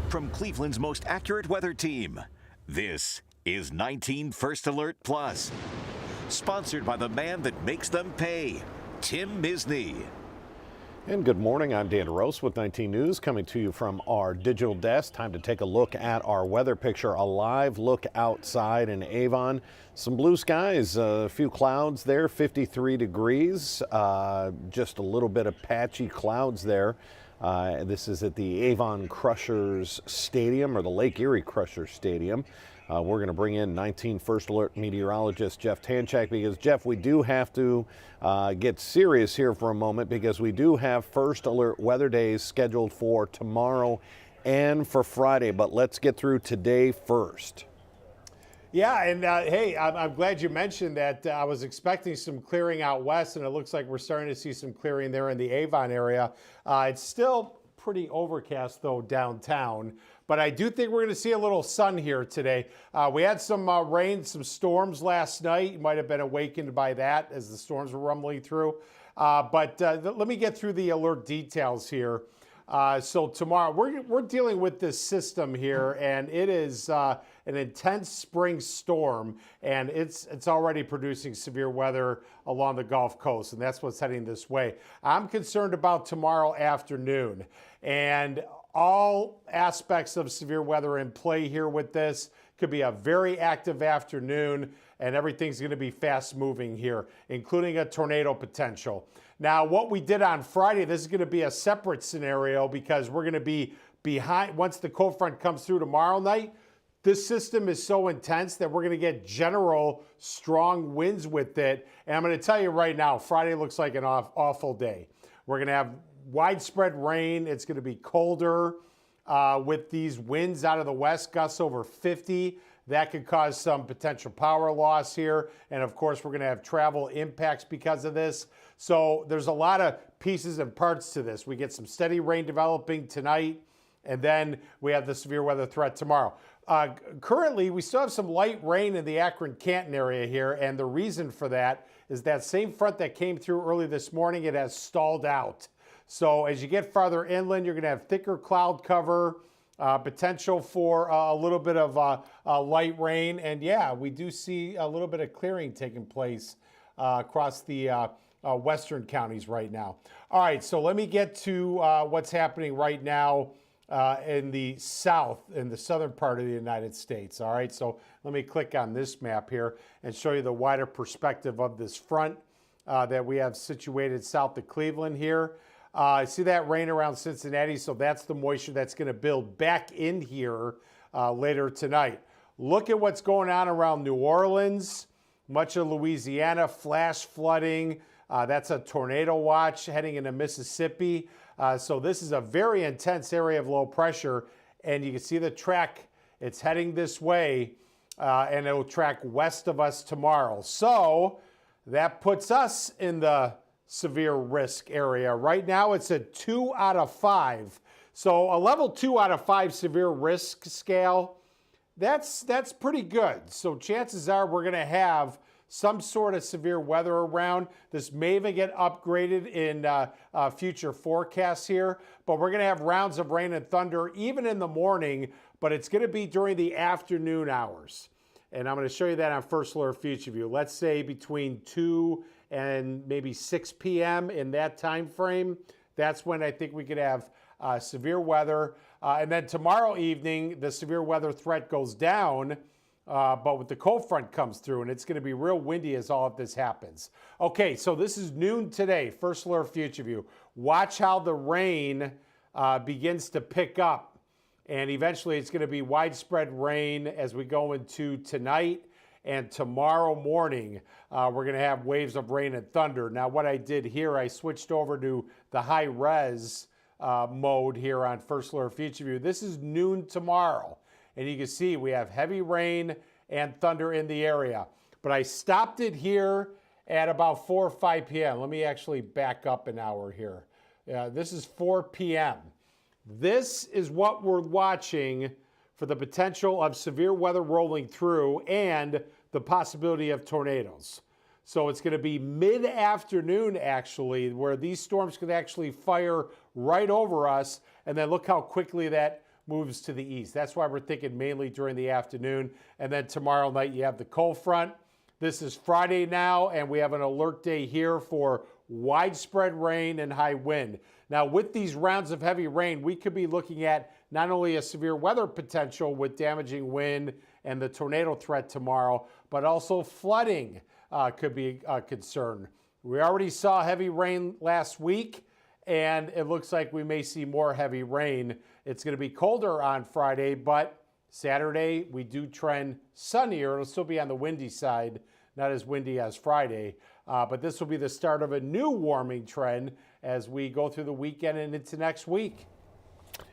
From Cleveland's most accurate weather team, this is 19 First Alert Plus. Sponsored by the man that makes them pay, Tim Misney. And good morning, I'm Dan DeRose with 19 News, coming to you from our digital desk. Time to take a look at our weather picture, a live look outside in Avon. Some blue skies, a few clouds there, 53 degrees, just a little bit of patchy clouds there. This is at the Avon Crushers Stadium, or the Lake Erie Crushers Stadium. We're going to bring in 19 First Alert meteorologist Jeff Tanchak, because, Jeff, we do have to get serious here for a moment, because we do have First Alert weather days scheduled for tomorrow and for Friday. But let's get through today first. Yeah, and hey, I'm glad you mentioned that. I was expecting some clearing out west, and it looks like we're starting to see some clearing there in the Avon area. It's still pretty overcast, though, downtown. But I do think we're going to see a little sun here today. We had some rain, some storms last night. You might have been awakened by that as the storms were rumbling through. But let me get through the alert details here. So tomorrow, we're dealing with this system here, and it is an intense spring storm, and it's already producing severe weather along the Gulf Coast, and that's what's heading this way. I'm concerned about tomorrow afternoon, and all aspects of severe weather in play here with this. Could be a very active afternoon, and everything's going to be fast moving here, including a tornado potential. Now, what we did on Friday, this is going to be a separate scenario, because we're going to be behind. Once the cold front comes through tomorrow night, this system is so intense that we're going to get general strong winds with it. And I'm going to tell you right now, Friday looks like an awful day. We're going to have widespread rain. It's going to be colder with these winds out of the west, gusts over 50. That could cause some potential power loss here. And of course, we're going to have travel impacts because of this. So there's a lot of pieces and parts to this. We get some steady rain developing tonight, and then we have the severe weather threat tomorrow. Currently, we still have some light rain in the Akron-Canton area here, and the reason for that is that same front that came through early this morning, it has stalled out. So as you get farther inland, you're going to have thicker cloud cover, potential for a little bit of light rain. And yeah, we do see a little bit of clearing taking place across the western counties right now. All right, so let me get to what's happening right now in the south, in the southern part of the United States. All right, so let me click on this map here and show you the wider perspective of this front that we have situated south of Cleveland here. See that rain around Cincinnati? So that's the moisture that's going to build back in here later tonight. Look at what's going on around New Orleans, much of Louisiana, flash flooding. That's a tornado watch heading into Mississippi. So this is a very intense area of low pressure, and you can see the track. It's heading this way, and it'll track west of us tomorrow. So that puts us in the severe risk area. Right now, it's a 2 out of 5. So a level 2 out of 5 severe risk scale, that's pretty good. So chances are we're going to have some sort of severe weather around. This may even get upgraded in future forecasts here, but we're going to have rounds of rain and thunder even in the morning, but it's going to be during the afternoon hours. And I'm going to show you that on First Alert Future View. Let's say between 2 and maybe 6 p.m. in that time frame. That's when I think we could have severe weather. And then tomorrow evening, the severe weather threat goes down, but with the cold front comes through, and it's going to be real windy as all of this happens. Okay, so this is noon today, First Alert Future View. Watch how the rain begins to pick up, and eventually it's going to be widespread rain as we go into tonight. And tomorrow morning, we're going to have waves of rain and thunder. Now, what I did here, I switched over to the high-res mode here on First Alert Future View. This is noon tomorrow. And you can see we have heavy rain and thunder in the area. But I stopped it here at about 4 or 5 p.m. Let me actually back up an hour here. This is 4 p.m. This is what we're watching for the potential of severe weather rolling through and the possibility of tornadoes. So it's going to be mid-afternoon, actually, where these storms could actually fire right over us. And then look how quickly that moves to the east. That's why we're thinking mainly during the afternoon. And then tomorrow night, you have the cold front. This is Friday now, and we have an alert day here for widespread rain and high wind. Now, with these rounds of heavy rain, we could be looking at not only a severe weather potential with damaging wind and the tornado threat tomorrow, but also flooding could be a concern. We already saw heavy rain last week, and it looks like we may see more heavy rain. It's going to be colder on Friday, but Saturday we do trend sunnier. It'll still be on the windy side, not as windy as Friday. But this will be the start of a new warming trend as we go through the weekend and into next week.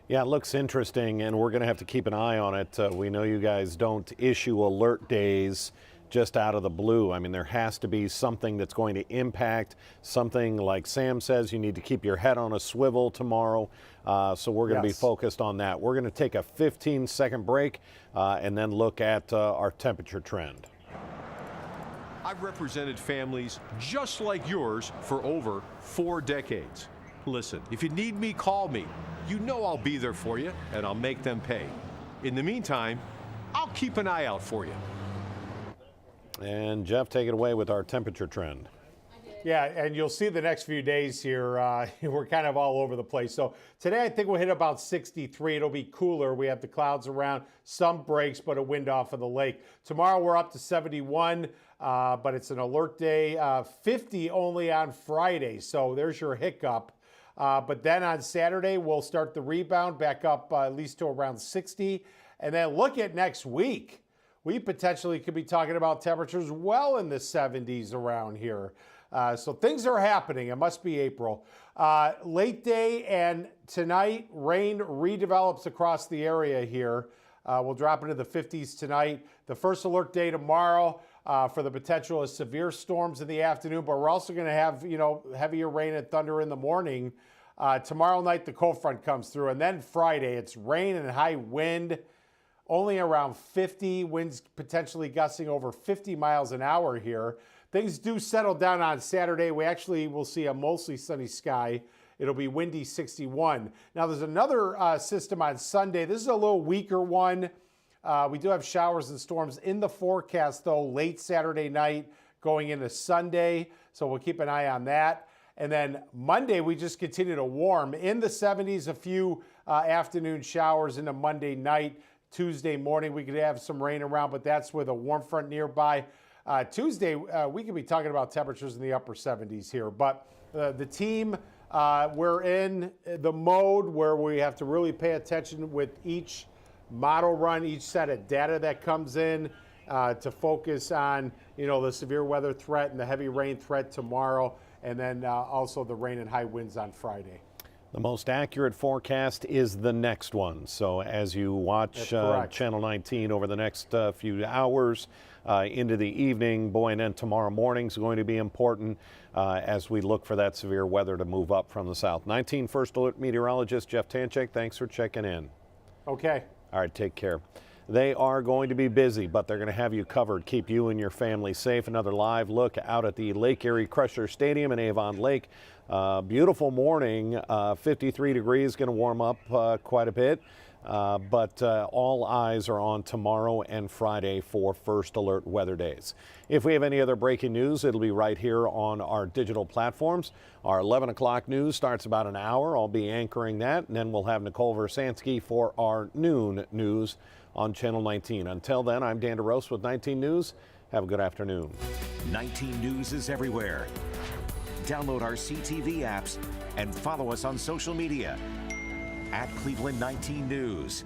Yeah, it looks interesting, and we're going to have to keep an eye on it. We know you guys don't issue alert days just out of the blue. I mean, there has to be something that's going to impact something like Sam says. You need to keep your head on a swivel tomorrow. So we're going to be focused on that. We're going to take a 15-second break and then look at our temperature trend. I've represented families just like yours for over 4 decades. Listen, if you need me, call me. You know I'll be there for you, and I'll make them pay. In the meantime, I'll keep an eye out for you. And Jeff, take it away with our temperature trend. Yeah, and you'll see the next few days here, we're kind of all over the place. So today I think we'll hit about 63. It'll be cooler. We have the clouds around, some breaks, but a wind off of the lake. Tomorrow we're up to 71, but it's an alert day. 50 only on Friday, so there's your hiccup. But then on Saturday, we'll start the rebound back up at least to around 60. And then look at next week. We potentially could be talking about temperatures well in the 70s around here. So things are happening. It must be April. Late day and tonight, rain redevelops across the area here. We'll drop into the 50s tonight. The first alert day tomorrow for the potential of severe storms in the afternoon, but we're also going to have, heavier rain and thunder in the morning. Tomorrow night, the cold front comes through, and then Friday, it's rain and high wind. Only around 50, winds potentially gusting over 50 miles an hour here. Things do settle down on Saturday. We actually will see a mostly sunny sky. It'll be windy 61. Now there's another system on Sunday. This is a little weaker one. We do have showers and storms in the forecast though, late Saturday night going into Sunday. So we'll keep an eye on that. And then Monday, we just continue to warm in the 70s, a few afternoon showers into Monday night. Tuesday morning, we could have some rain around, but that's with a warm front nearby. Tuesday, we could be talking about temperatures in the upper 70s here. But the team, we're in the mode where we have to really pay attention with each model run, each set of data that comes in to focus on, the severe weather threat and the heavy rain threat tomorrow, and then also the rain and high winds on Friday. The most accurate forecast is the next one. So as you watch Channel 19 over the next few hours into the evening, boy, and then tomorrow morning is going to be important as we look for that severe weather to move up from the south. 19 First Alert meteorologist Jeff Tanchek, thanks for checking in. Okay. All right, take care. They are going to be busy, but they're going to have you covered, keep you and your family safe. Another live look out at the Lake Erie Crusher Stadium in Avon Lake. Beautiful morning, 53 degrees, going to warm up quite a bit, but all eyes are on tomorrow and Friday for First Alert weather days. If we have any other breaking news, it'll be right here on our digital platforms. Our 11 o'clock news starts about an hour. I'll be anchoring that, and then we'll have Nicole Versansky for our noon news on Channel 19. Until then, I'm Dan DeRose with 19 News. Have a good afternoon. 19 News is everywhere. Download our CTV apps and follow us on social media at Cleveland 19 News.